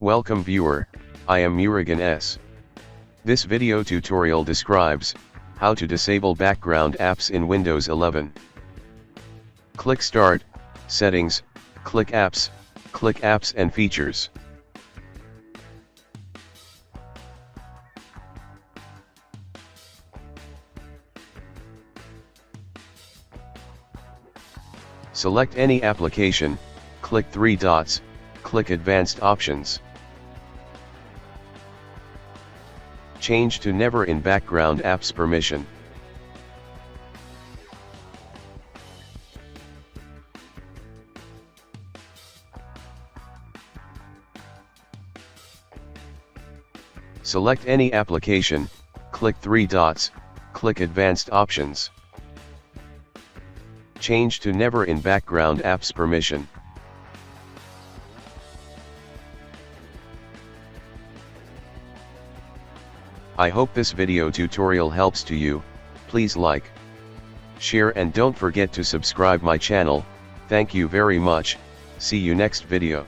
Welcome viewer, I am Murugan S. This video tutorial describes how to disable background apps in Windows 11. Click Start, Settings, click Apps and Features. Select any application, click three dots, click Advanced Options. Change to Never in Background Apps Permission. Select any application, click three dots, click Advanced Options. Change to Never in Background Apps Permission. I hope this video tutorial helps to you. Please like, share and don't forget to subscribe my channel. Thank you very much. See you next video.